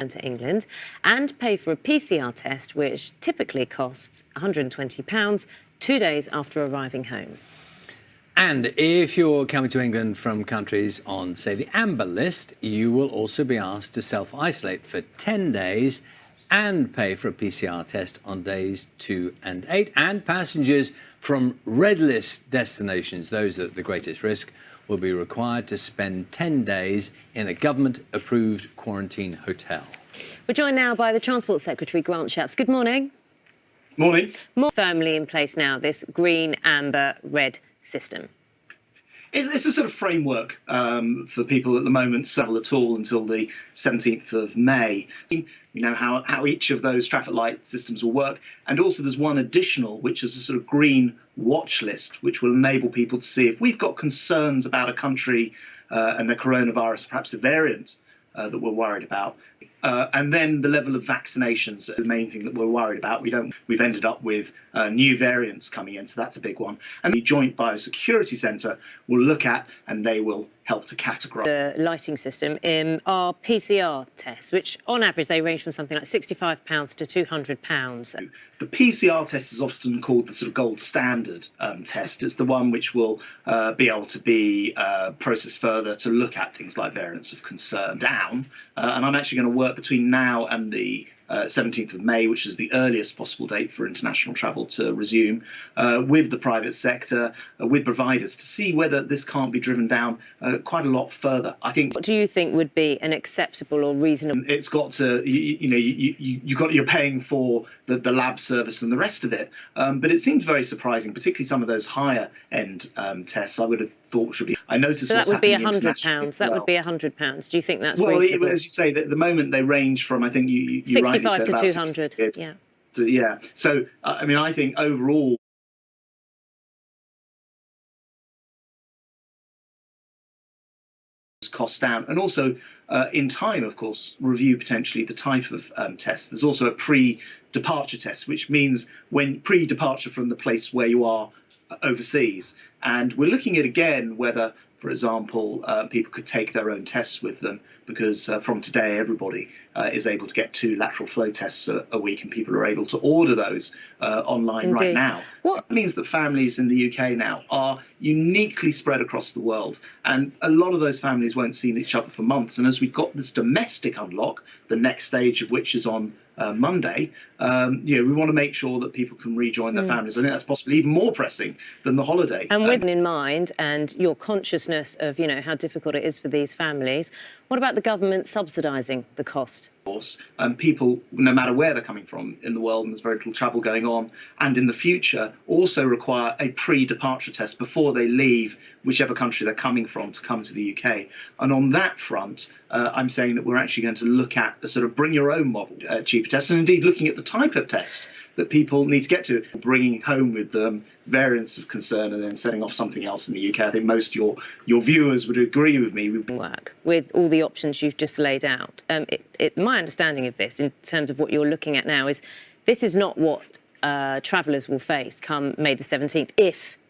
return to England and pay for a PCR test, which typically costs £120 2 days after arriving home. And if you're coming to England from countries on, say, the amber list, you will also be asked to self-isolate for 10 days and pay for a PCR test on days 2 and 8. And passengers from red list destinations, those at the greatest risk, will be required to spend 10 days in a government-approved quarantine hotel. We're joined now by the Transport Secretary Grant Shapps. Good morning. Morning. More firmly in place now, this green, amber, red system. It's a sort of framework for people at the moment, travel at all until the 17th of May. We know how each of those traffic light systems will work. And also there's one additional, which is a sort of green watch list, which will enable people to see if we've got concerns about a country and the coronavirus, perhaps a variant that we're worried about. And then the level of vaccinations, the main thing that we're worried about. We've ended up with new variants coming in, so that's a big one. And the Joint Biosecurity Centre will look at, and they will help to categorise. The lighting system are PCR tests, which on average they range from something like £65 to £200. The PCR test is often called the sort of gold standard test. It's the one which will be able to be processed further to look at things like variants of concern down. And I'm actually going to work between now and the 17th of May, which is the earliest possible date for international travel to resume, with the private sector, with providers, to see whether this can't be driven down quite a lot further. I think. What do you think would be an acceptable or reasonable? It's got to, you're paying for the lab service and the rest of it, but it seems very surprising, particularly some of those higher end tests. I would have thought should be. I noticed. So that would be £100. That would be £100. Do you think that's well, reasonable? As you say, at the moment they range from, I think you 65 to 200. Yeah. Yeah. So I mean, I think overall. Costs down, and also in time, of course, review potentially the type of test. There's also a pre-departure test, which means when pre-departure from the place where you are overseas, and we're looking at again whether, for example, people could take their own tests with them, because from today everybody is able to get 2 lateral flow tests a week, and people are able to order those online. Indeed. Right now. What? That means that families in the UK now are uniquely spread across the world, and a lot of those families won't see each other for months. And as we've got this domestic unlock, the next stage of which is on Monday, we want to make sure that people can rejoin their families. I think that's possibly even more pressing than the holiday. And with in mind, and your consciousness of how difficult it is for these families, what about the government subsidising the cost? Of course, people, no matter where they're coming from in the world, and there's very little travel going on, and in the future also require a pre-departure test before they leave whichever country they're coming from to come to the UK. And on that front, I'm saying that we're actually going to look at a sort of bring your own model, cheaper tests, and indeed looking at the type of test that people need to get to, bringing home with them variants of concern and then setting off something else in the UK. I think most of your viewers would agree with me. Work with all the options you've just laid out. My understanding of this, in terms of what you're looking at now, is this is not what travellers will face come May the 17th,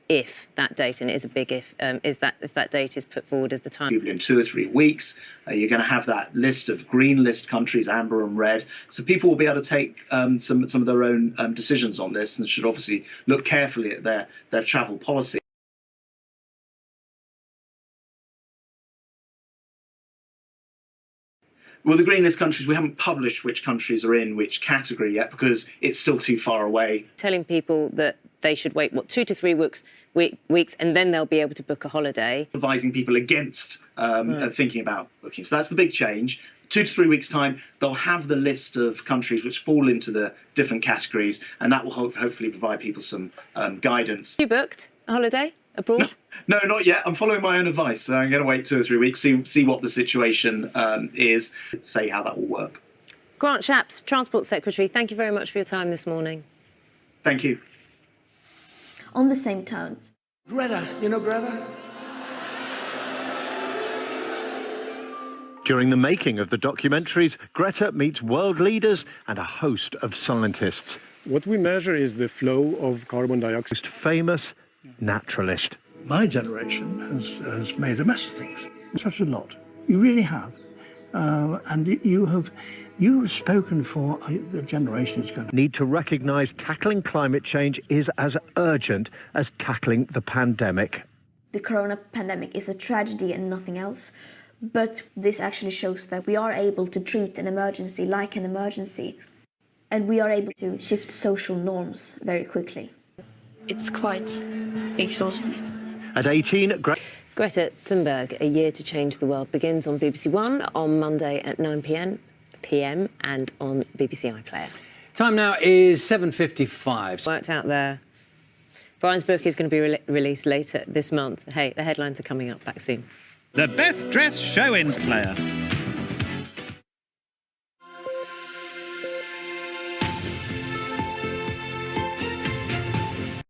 if that date, and it is a big if that date is put forward as the time. In 2 or 3 weeks, you're going to have that list of green list countries, amber and red. So people will be able to take some of their own decisions on this, and should obviously look carefully at their travel policy. Well, the green list countries, we haven't published which countries are in which category yet, because it's still too far away. Telling people that they should wait, 2 to 3 weeks, and then they'll be able to book a holiday. Advising people against thinking about booking. So that's the big change. 2 to 3 weeks' time, they'll have the list of countries which fall into the different categories, and that will hopefully provide people some guidance. You booked a holiday abroad? No, not yet. I'm following my own advice. So I'm going to wait 2 or 3 weeks, see what the situation is, say how that will work. Grant Shapps, Transport Secretary, thank you very much for your time this morning. Thank you. On the same terms. Greta, you know Greta? During the making of the documentaries, Greta meets world leaders and a host of scientists. What we measure is the flow of carbon dioxide. Most famous naturalist. My generation has made a mess of things. Such a lot. You really have. And you have You've spoken for the generation is going to... Need to recognise tackling climate change is as urgent as tackling the pandemic. The corona pandemic is a tragedy and nothing else, but this actually shows that we are able to treat an emergency like an emergency, and we are able to shift social norms very quickly. It's quite exhausting. At 18, Greta Thunberg, A Year to Change the World, begins on BBC One on Monday at 9 p.m. and on BBC iPlayer. Time now is 7:55. Worked out there. Brian's book is going to be released later this month. Hey, the headlines are coming up. Back soon. The best dressed show-ins player.